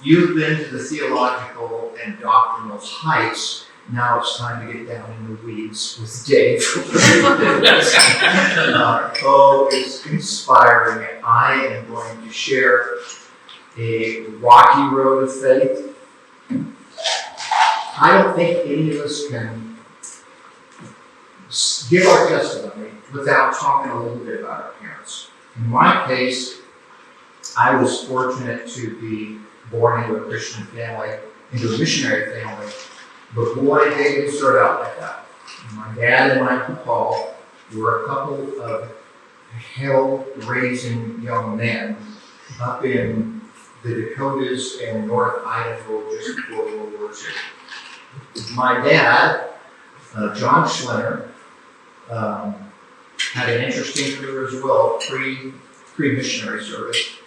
you've been to the theological and doctrinal heights. Now it's time to get down in the weeds with Dave. It's inspiring. I am going to share a rocky road of faith. I don't think any of us can give our testimony without talking a little bit about our parents. In my case, I was fortunate to be born into a Christian family, into a missionary family, but boy, they didn't start out like that. My dad and my Uncle Paul were a couple of hell-raising young men up in the Dakotas and North Idaho just before World War II. My dad, John Schlener, had an interesting career as well, pre-missionary service.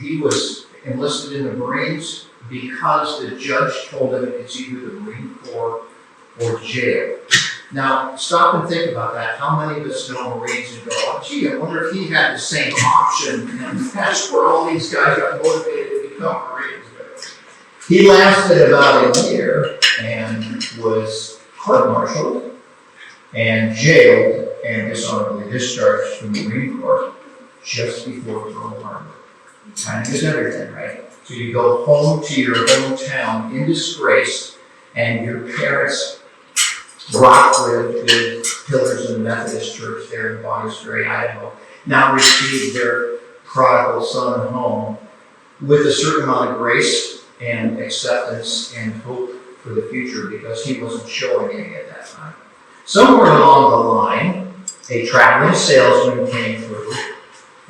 He was enlisted in the Marines because the judge told him it's either the Marine Corps or jail. Now, stop and think about that. How many of us know Marines and go, oh, gee, I wonder if he had the same option, and that's where all these guys got motivated to become Marines. He lasted about a year and was court-martialed and jailed and dishonorably discharged from the Marine Corps just before Pearl Harbor. Timing is everything, right? So you go home to your hometown in disgrace, and your parents rock with pillars of the Methodist Church there in Bonners Ferry, Idaho, now receive their prodigal son home with a certain amount of grace and acceptance and hope for the future because he wasn't showing any at that time. Somewhere along the line, a traveling salesman came through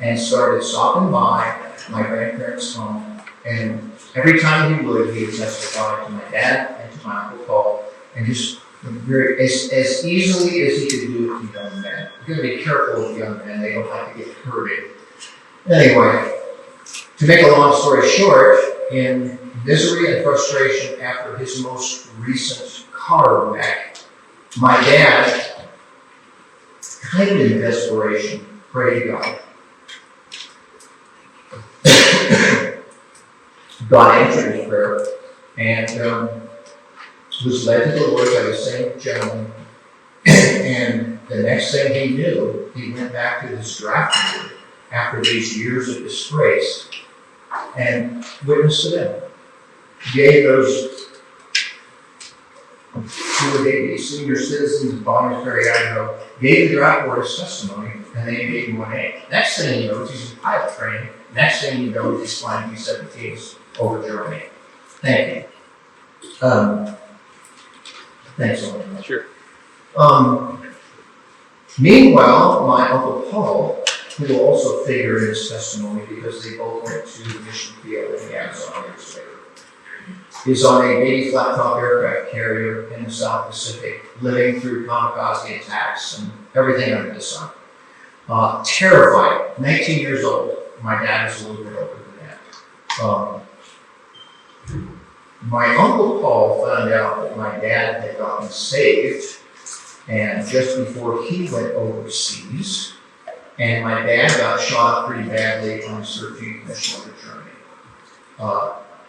and started stopping by my grandparents' home, and every time he would testify to my dad and to my Uncle Paul, and just as easily as he could do it to young men. You've got to be careful with young men, they don't like to get hurted. Anyway, to make a long story short, in misery and frustration after his most recent car wreck, my dad, kind of in desperation, prayed to God. God answered his prayer and was led to the Lord by the same gentleman. And the next thing he knew, he went back to his draft board after these years of disgrace and witnessed to them. Gave those who were the senior citizens of Bonners Ferry, Idaho, gave the draft board his testimony, and they gave him 1A. Next thing you know, he's in pilot training. Next thing you know, he's flying B-17s over Germany. Thank you. Thanks so much. Sure. Meanwhile, my Uncle Paul, who will also figure in his testimony because they both went to the mission field in the Amazon years later, is on a Navy flat-top aircraft carrier in the South Pacific, living through kamikaze attacks and everything under the sun. Terrified, 19 years old. My dad is a little bit older than that. My Uncle Paul found out that my dad had gotten saved, and just before he went overseas, and my dad got shot up pretty badly on a searching mission over Germany.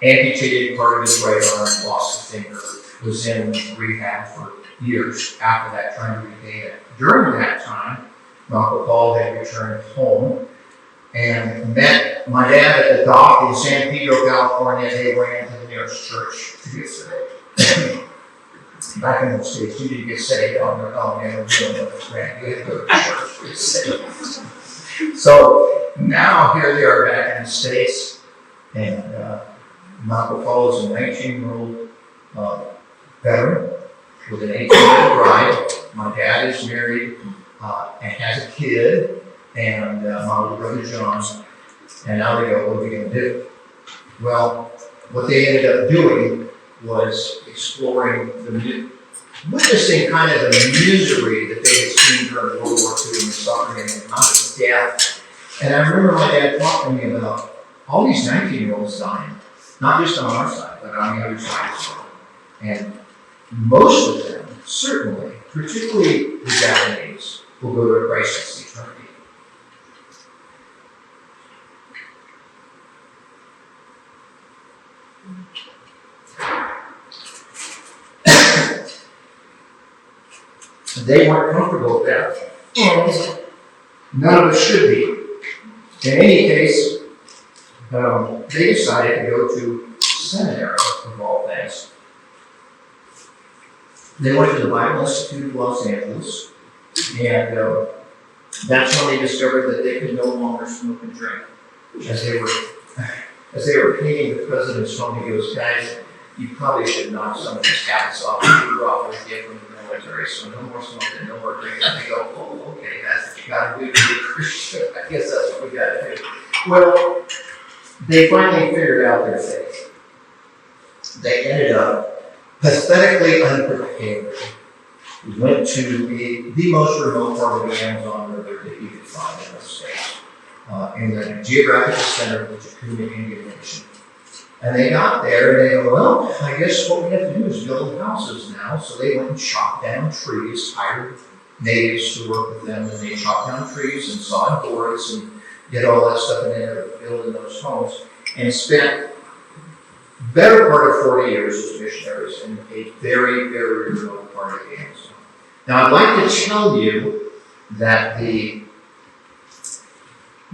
Amputated part of his right arm, lost a finger, was in rehab for years after that, trying to regain it. During that time, my Uncle Paul had returned home and met my dad at the dock in San Pedro, California. They ran to the nearest church to get saved. Back in those days, you didn't get saved on your own. You had to go to church to get saved. So now here they are back in the States, and my Uncle Paul is a 19-year-old veteran with an 18-year-old bride. My dad is married and has a kid, and my older brother John, and now they go, what are we going to do? Well, what they ended up doing was exploring witnessing kind of the misery that they had seen during World War II and the suffering and the amount of death. And I remember my dad talking to me about all these 19-year-olds dying, not just on our side, but on the other side as well. And most of them, certainly, particularly the Japanese, will go to Christ's eternity. They weren't comfortable with that, and none of us should be. In any case, they decided to go to seminary, of all things. They went to the Bible Institute of Los Angeles, and that's when they discovered that they could no longer smoke and drink. As they were painting the president's home, he goes, guys, you probably should knock some of these habits off. You grew up with it from the military, so no more smoking, no more drinking. And they go, oh, okay, that's what you got to do to be a Christian. I guess that's what we got to do. Well, they finally figured out their faith. They ended up pathetically unprepared. We went to the most remote part of the Amazon River that you could find in the States, in the geographical center of the Takuma Indian Nation. And they got there and they go, well, I guess what we have to do is build houses now. So they went and chopped down trees, hired natives to work with them, and they chopped down trees and sawed boards and did all that stuff, and they ended up building those homes and spent better part of 40 years as missionaries in a very, very remote part of the Amazon. Now, I'd like to tell you that it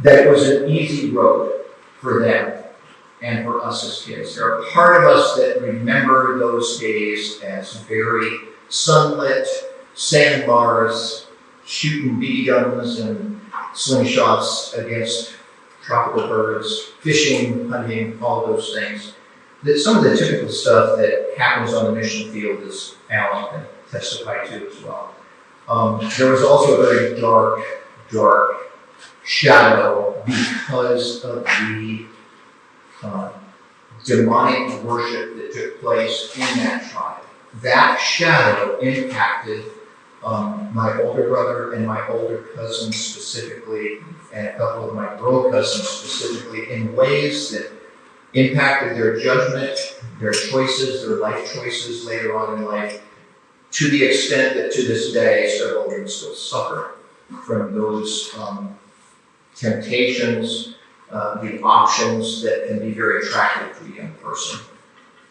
was an easy road for them and for us as kids. There are part of us that remember those days as very sunlit, sandbars, shooting BB guns and slingshots against tropical birds, fishing, hunting, all those things. That some of the typical stuff that happens on the mission field is Alan can testify to as well. There was also a very dark shadow because of the demonic worship that took place in that tribe. That shadow impacted my older brother and my older cousins specifically, and a couple of my girl cousins specifically, in ways that impacted their judgment, their choices, their life choices later on in life, to the extent that to this day several of them still suffer from those temptations, the options that can be very attractive to a young person.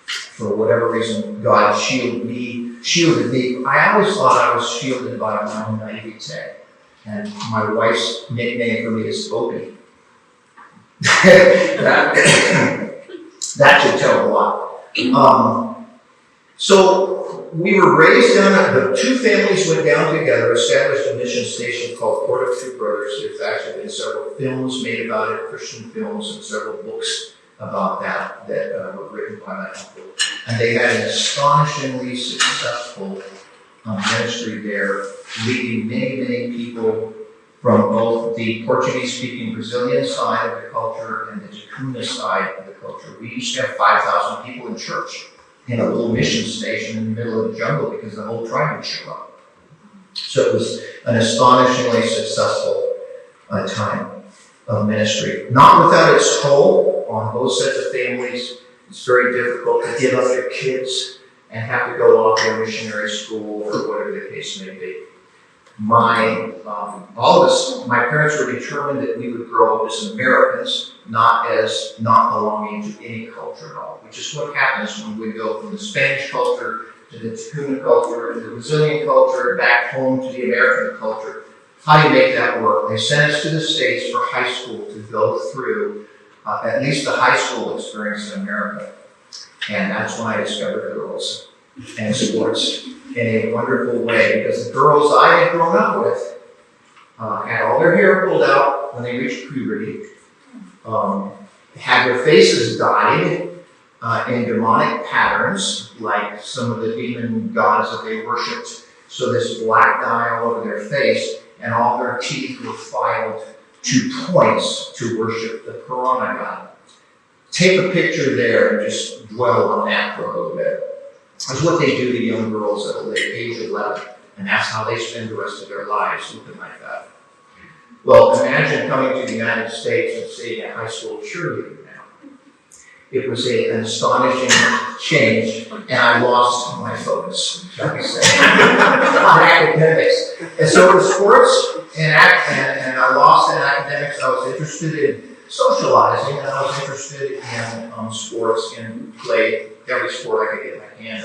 For whatever reason, God shielded me. I always thought I was shielded by my own naivete. And my wife's nickname for me is Opie. That should tell a lot. So we were raised down, the two families went down together, established a mission station called Port of Two Brothers. There's actually been several films made about it, Christian films, and several books about that were written by my uncle. And they had an astonishingly successful ministry there, leading many people from both the Portuguese-speaking Brazilian side of the culture and the Takuma side of the culture. We used to have 5,000 people in church in a little mission station in the middle of the jungle because the whole tribe would show up. So it was an astonishingly successful time of ministry. Not without its toll on both sets of families. It's very difficult to give up your kids and have to go off to a missionary school or whatever the case may be. All of us, my parents were determined that we would grow up as Americans, not belonging to any culture at all, which is what happens when we go from the Spanish culture to the Takuma culture to the Brazilian culture, back home to the American culture. How do you make that work? They sent us to the States for high school to go through at least the high school experience in America. And that's when I discovered girls and sports in a wonderful way, because the girls I had grown up with had all their hair pulled out when they reached puberty, had their faces dyed in demonic patterns, like some of the demon gods that they worshipped. So this black dye all over their face, and all their teeth were filed to points to worship the Piranha god. Take a picture there and just dwell on that for a little bit. That's what they do to young girls at the age of 11, and that's how they spend the rest of their lives, looking like that. Well, imagine coming to the United States and seeing a high school cheerleader now. It was an astonishing change, and I lost my focus, shall we say, on academics. And so it was sports and I lost in academics. I was interested in socializing, and I was interested in sports and played every sport I could get my hand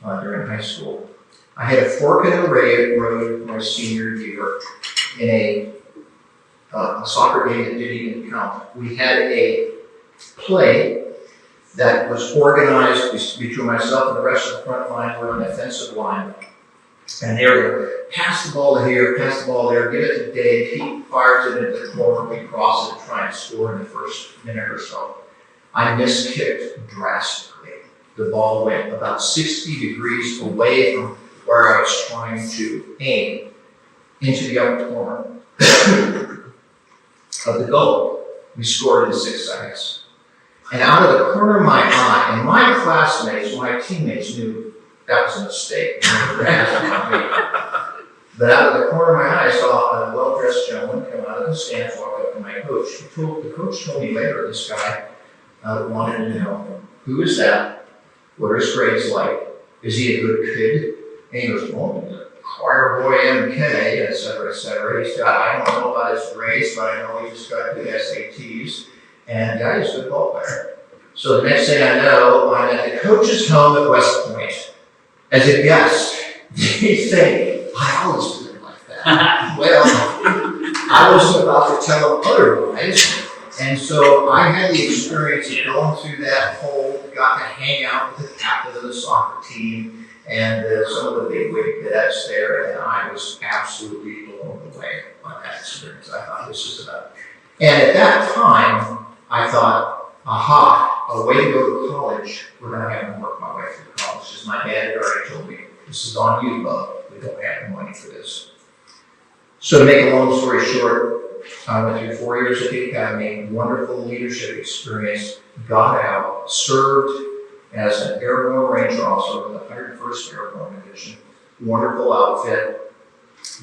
on during high school. I had a fork in the road my senior year in a soccer game that didn't even count. We had a play that was organized between myself and the rest of the front line. We're on the offensive line. And they were pass the ball to here, pass the ball there, give it to Dave. He fires it into the corner. We cross it and try and score in the first minute or so. I miskicked drastically. The ball went about 60 degrees away from where I was trying to aim into the upper corner of the goal. We scored in 6 seconds. And out of the corner of my eye, and my classmates, my teammates knew that was a mistake. But out of the corner of my eye, I saw a well-dressed gentleman come out of the stands, walk up to my coach. The coach told me later, this guy wanted to know, who is that? What are his grades like? Is he a good kid? And he goes, well, choir boy MK, et cetera, et cetera. He's got, I don't know about his grades, but I know he just got good SATs. And yeah, he's a good ball player. So the next thing I know, I'm at the coach's home at West Point. As a guest, they think, I always do it like that. Well, I wasn't about to tell them otherwise. And so I had the experience of going through that whole, got to hang out with the captain of the soccer team and some of the bigwig cadets there, and I was absolutely blown away by that experience. I thought this is about, and at that time, I thought, aha, a way to go to college, we're going to have to work my way through college. Because my dad had already told me, this is on you, bub. We don't have the money for this. So to make a long story short, I went through 4 years at the academy, wonderful leadership experience, got out, served as an airborne ranger officer with the 101st Airborne Division. Wonderful outfit,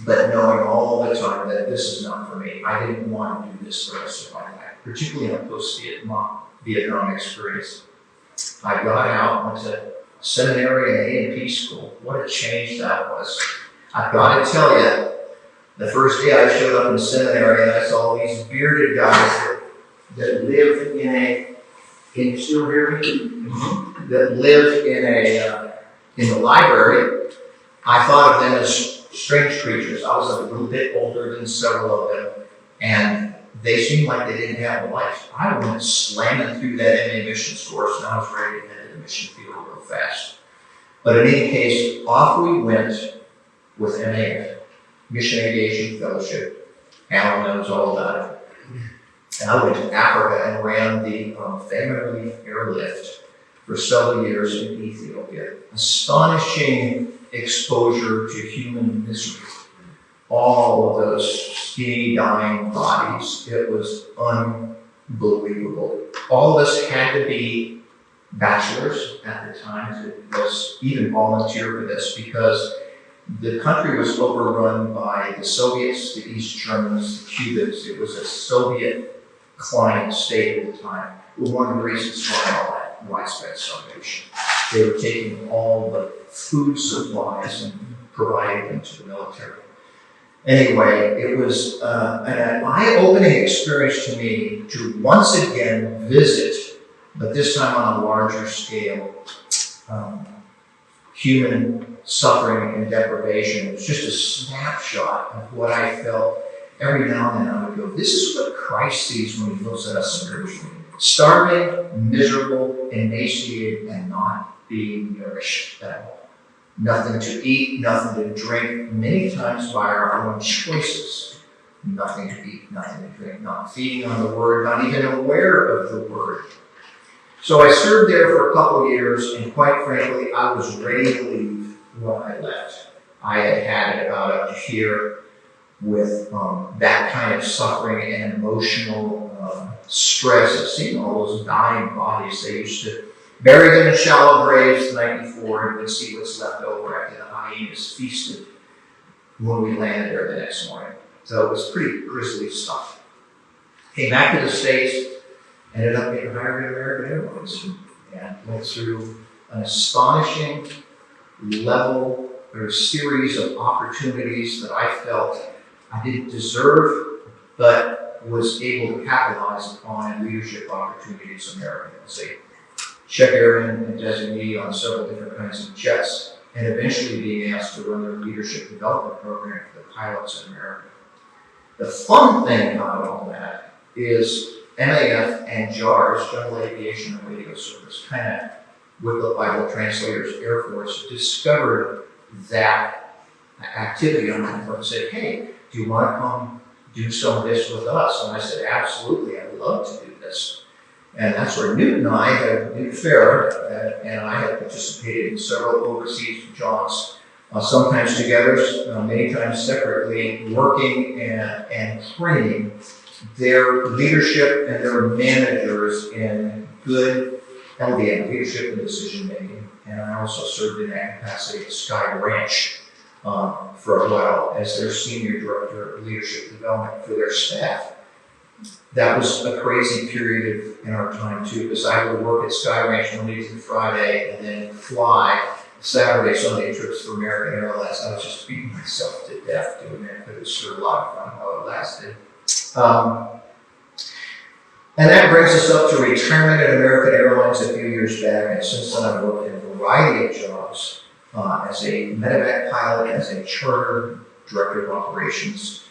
but knowing all the time that this is not for me. I didn't want to do this the rest of my life, particularly in a post-Vietnam experience. I got out, went to seminary and A&P school. What a change that was. I've got to tell you, the first day I showed up in seminary and I saw these bearded guys that live can you still hear me? That live in the library. I thought of them as strange creatures. I was a little bit older than several of them, and they seemed like they didn't have a life. I went slamming through that MA missions course, and I was ready to head to the mission field real fast. But in any case, off we went with MAF, Mission Aviation Fellowship. Alan knows all about it. And I went to Africa and ran the Famine Relief Airlift for several years in Ethiopia. Astonishing exposure to human misery. All of those skinny, dying bodies. It was unbelievable. All of us had to be bachelors at the time to even volunteer for this, because the country was overrun by the Soviets, the East Germans, the Cubans. It was a Soviet client state at the time. It was one of the reasons why all that widespread starvation. They were taking all the food supplies and providing them to the military. Anyway, it was an eye-opening experience to me to once again visit, but this time on a larger scale, human suffering and deprivation. It was just a snapshot of what I felt. Every now and then I would go, this is what Christ sees when he looks at us spiritually. Starving, miserable, emaciated, and not being nourished at all. Nothing to eat, nothing to drink, many times by our own choices. Nothing to eat, nothing to drink, not feeding on the Word, not even aware of the Word. So I served there for a couple of years, and quite frankly, I was ready to leave when I left. I had had it about up to here with that kind of suffering and emotional stress of seeing all those dying bodies. They used to bury them in shallow graves the night before and would see what's left over after the hyenas feasted when we landed there the next morning. So it was pretty grisly stuff. Came back to the States, ended up getting hired at American Airlines, and went through an astonishing level or series of opportunities that I felt I didn't deserve, but was able to capitalize upon leadership opportunities in America as a check airman and designee on several different kinds of jets, and eventually being asked to run their leadership development program for the pilots in America. The fun thing about all that is MAF and JARS, General Aviation and Radio Service, kind of with the Bible Translators Air Force, discovered that activity on my phone and said, hey, do you want to come do some of this with us? And I said, absolutely, I'd love to do this. And that's where Newt Farrer, and I have participated in several overseas jobs, sometimes together, many times separately, working and training their leadership and their managers in good LDN, leadership and decision making. And I also served in that capacity at Sky Ranch for a while as their senior director of leadership development for their staff. That was a crazy period in our time too, because I would work at Sky Ranch Monday through Friday and then fly Saturday, Sunday trips for American Airlines. I was just beating myself to death doing that, but it was sure a lot of fun while it lasted. And that brings us up to retirement at American Airlines a few years back, and since then I've worked in a variety of jobs as a medevac pilot, as a charter director of operations,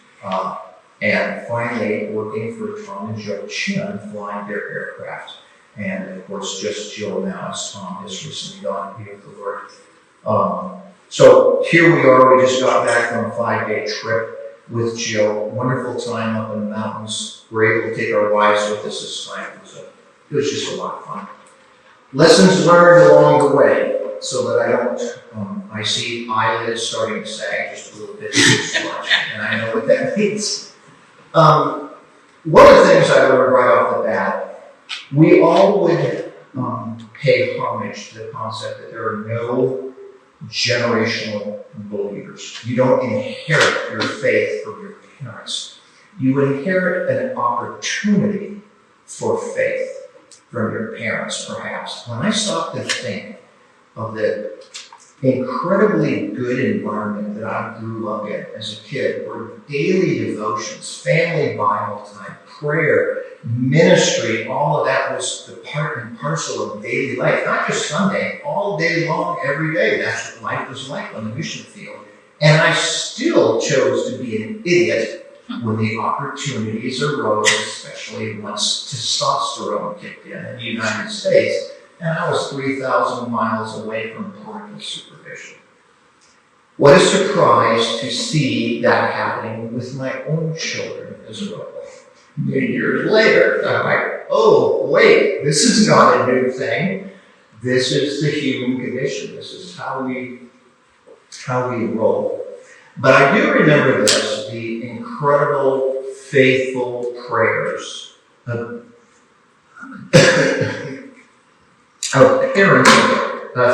and finally working for Tom and Joe Chin flying their aircraft. And of course, just Jill now, as Tom has recently gone to be with the Lord. So here we are, we just got back from a 5-day trip with Jill. Wonderful time up in the mountains. We're able to take our wives with us this time. It was just a lot of fun. Lessons learned along the way, so that I don't, I see eyelids starting to sag just a little bit too much, and I know what that means. One of the things I learned right off the bat, we all would pay homage to the concept that there are no generational believers. You don't inherit your faith from your parents. You inherit an opportunity for faith from your parents, perhaps. When I stop to think of the incredibly good environment that I grew up in as a kid, where daily devotions, family Bible time, prayer, ministry, all of that was the part and parcel of daily life. Not just Sunday, all day long, every day. That's what life was like on the mission field. And I still chose to be an idiot when the opportunities arose, especially once testosterone kicked in the United States, and I was 3,000 miles away from parental supervision. What a surprise to see that happening with my own children as well. Many years later, I'm like, oh, wait, this is not a new thing. This is the human condition. This is how we roll. But I do remember this, the incredible, faithful prayers of parents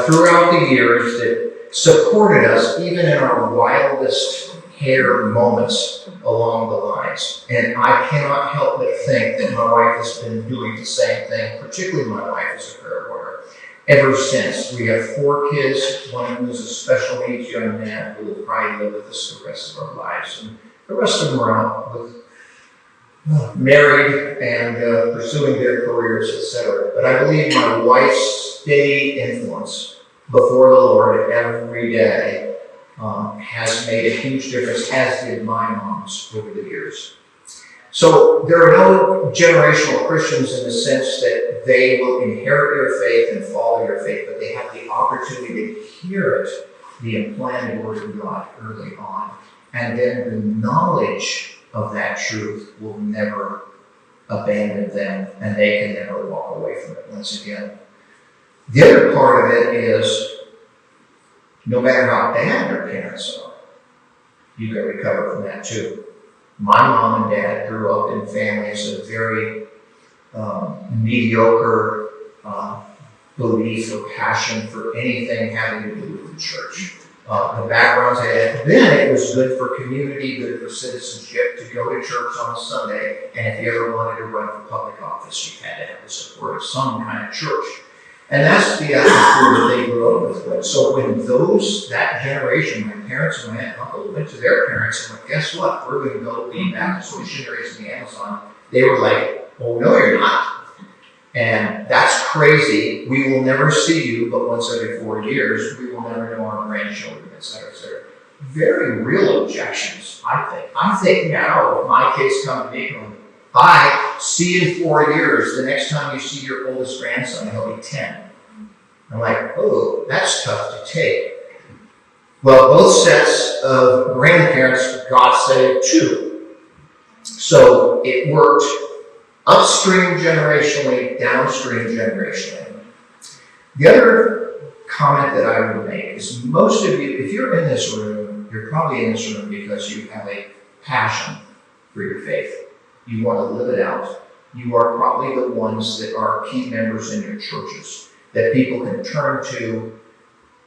throughout the years that supported us even in our wildest hair moments along the lines. And I cannot help but think that my wife has been doing the same thing, particularly my wife as a prayer warrior, ever since. We have 4 kids. One of them is a special needs young man who will probably live with us the rest of our lives. And the rest of them are out with married and pursuing their careers, etc. But I believe my wife's steady influence before the Lord every day has made a huge difference, as did my mom's over the years. So there are no generational Christians in the sense that they will inherit your faith and follow your faith, but they have the opportunity to hear it, the implanted word of God early on. And then the knowledge of that truth will never abandon them, and they can never walk away from it once again. The other part of it is, no matter how bad your parents are, you can recover from that too. My mom and dad grew up in families of very mediocre belief or passion for anything having to do with the church. The backgrounds I had then, it was good for community, good for citizenship, to go to church on a Sunday, and if you ever wanted to run for public office, you had to have the support of some kind of church. And that's the atmosphere that they grew up with. So when that generation, my parents and my aunt and uncle, went to their parents and went, guess what? We're going to go be Baptist missionaries in the Amazon. They were like, oh, no, you're not. And that's crazy. We will never see you but once every 4 years. We will never know our grandchildren, et cetera, et cetera. Very real objections, I think. I think now, if my kids come to me and go, bye, see you in 4 years. The next time you see your oldest grandson, he'll be 10. I'm like, oh, that's tough to take. Well, both sets of grandparents God saved too. So it worked upstream generationally, downstream generationally. The other comment that I would make is most of you, if you're in this room, you're probably in this room because you have a passion for your faith. You want to live it out. You are probably the ones that are key members in your churches that people can turn to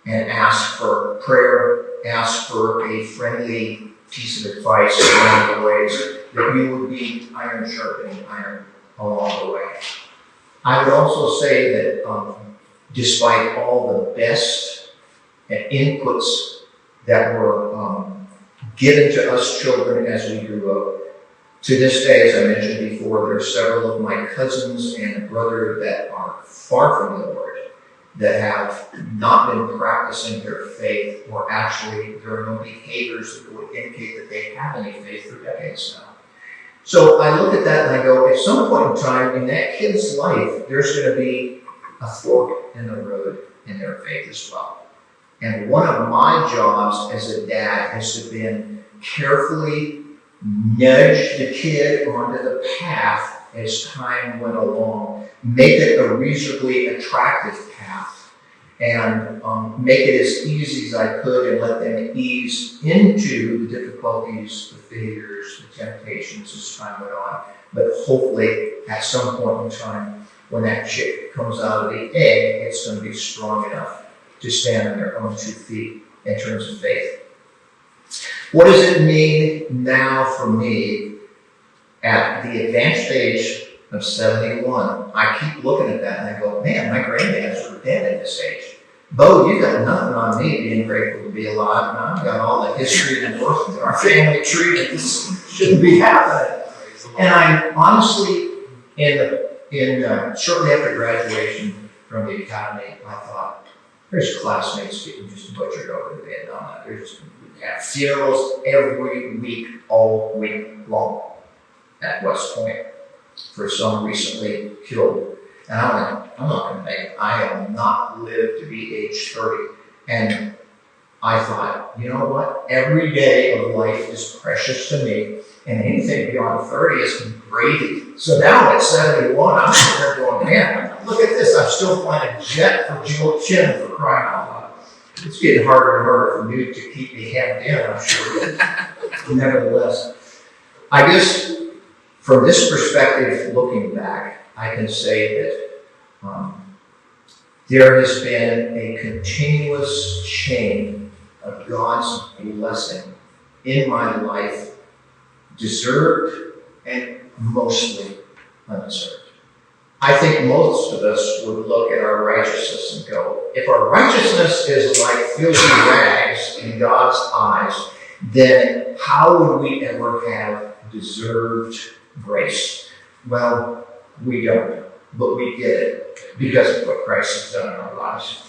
and ask for prayer, ask for a friendly piece of advice along the ways that you would be iron sharpening iron along the way. I would also say that despite all the best inputs that were given to us children as we grew up, to this day, as I mentioned before, there are several of my cousins and a brother that are far from the Lord, that have not been practicing their faith, or actually there are no behaviors that would indicate that they have any faith for decades now. So I look at that and I go, at some point in time in that kid's life, there's going to be a fork in the road in their faith as well. And one of my jobs as a dad has to been carefully nudge the kid onto the path as time went along, make it a reasonably attractive path, and make it as easy as I could and let them ease into the difficulties, the failures, the temptations as time went on. But hopefully at some point in time, when that chick comes out of the egg, it's going to be strong enough to stand on their own 2 feet in terms of faith. What does it mean now for me at the advanced age of 71? I keep looking at that and I go, man, my granddads were dead at this age. Bo, you got nothing on me being grateful to be alive. Now I've got all the history and work in our family tree that this shouldn't be happening. And I honestly, shortly after graduation from the academy, I thought, there's classmates getting just butchered over the Vietnam. There's have funerals every week, all week long at West Point for some recently killed. And I went, I'm not going to make it. I will not live to be age 30. And I thought, you know what? Every day of life is precious to me, and anything beyond 30 is gravy. So now at 71, I'm sitting there going, man, look at this. I'm still flying a jet for Joe Chin, for crying out loud. It's getting harder and harder for me to keep me hemmed in, I'm sure. But nevertheless, I guess from this perspective, looking back, I can say that there has been a continuous chain of God's blessing in my life, deserved and mostly undeserved. I think most of us would look at our righteousness and go, if our righteousness is like filthy rags in God's eyes, then how would we ever have deserved grace? Well, we don't, but we get it because of what Christ has done in our lives.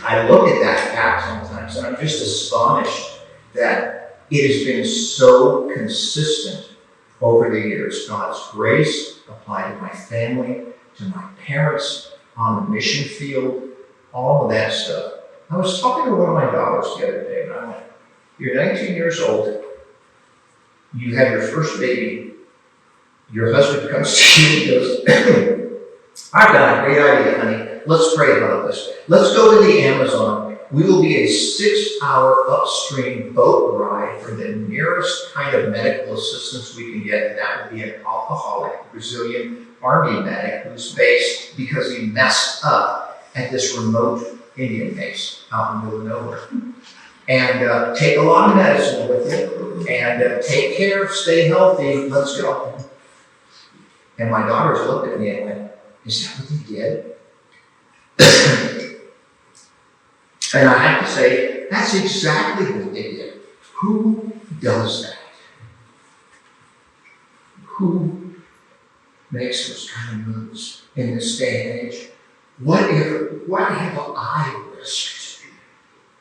I look at that fact sometimes and I'm just astonished that it has been so consistent over the years. God's grace applied to my family, to my parents, on the mission field, all of that stuff. I was talking to one of my daughters the other day and I went, you're 19 years old, you have your first baby, your husband comes to you and goes, I've got a great idea, honey. Let's pray about this. Let's go to the Amazon. We will be a 6-hour upstream boat ride for the nearest kind of medical assistance we can get, and that would be an alcoholic Brazilian army medic who's based because he messed up at this remote Indian base out in the middle of nowhere. And take a lot of medicine with you, and take care, stay healthy, let's go. And my daughters looked at me and went, is that what he did? And I have to say, that's exactly what they did. Who does that? Who makes those kind of moves in this day and age? What have I risked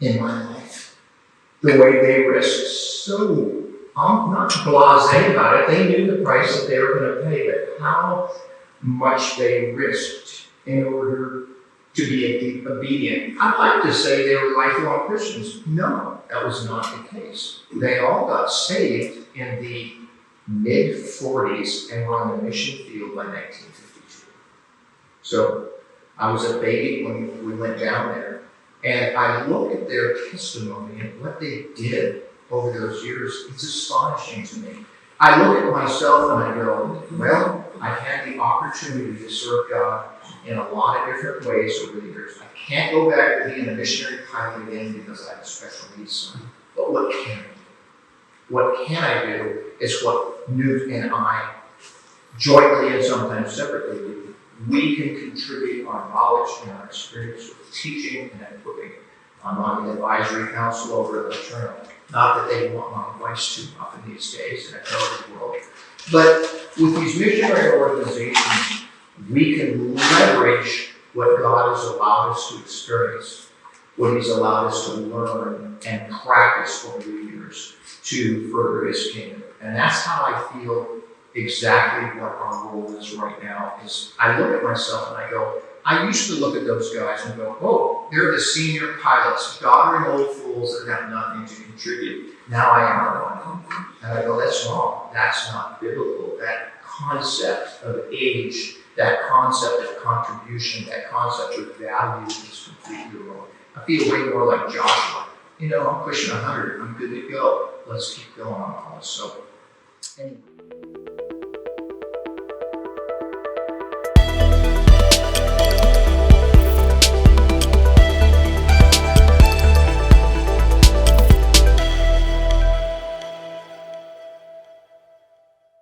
in my life? The way they risked, so I'm not blasé about it. They knew the price that they were going to pay, but how much they risked in order to be obedient. I'd like to say they were lifelong Christians. No, that was not the case. They all got saved in the mid-40s and were on the mission field by 1952. So I was a baby when we went down there, and I look at their testimony and what they did over those years. It's astonishing to me. I look at myself and I go, well, I've had the opportunity to serve God in a lot of different ways over the years. I can't go back to being a missionary pilot again because I have a special needs son. But what can I do? What can I do is what Newt and I, jointly and sometimes separately, do. We can contribute our knowledge and our experience with teaching and equipping. I'm on the advisory council over at the Eternal. Not that they want my advice too often these days in a COVID world. But with these missionary organizations, we can leverage what God has allowed us to experience, what He's allowed us to learn and practice over the years to further His kingdom. And that's how I feel exactly what our role is right now. Is I look at myself and I go, I used to look at those guys and go, oh, they're the senior pilots, doddering old fools that have nothing to contribute. Now I am one. And I go, that's wrong. That's not biblical. That concept of age, that concept of contribution, that concept of value is completely wrong. I feel way more like Joshua. You know, I'm pushing 100. I'm good to go. Let's keep going on all this. So, anyway.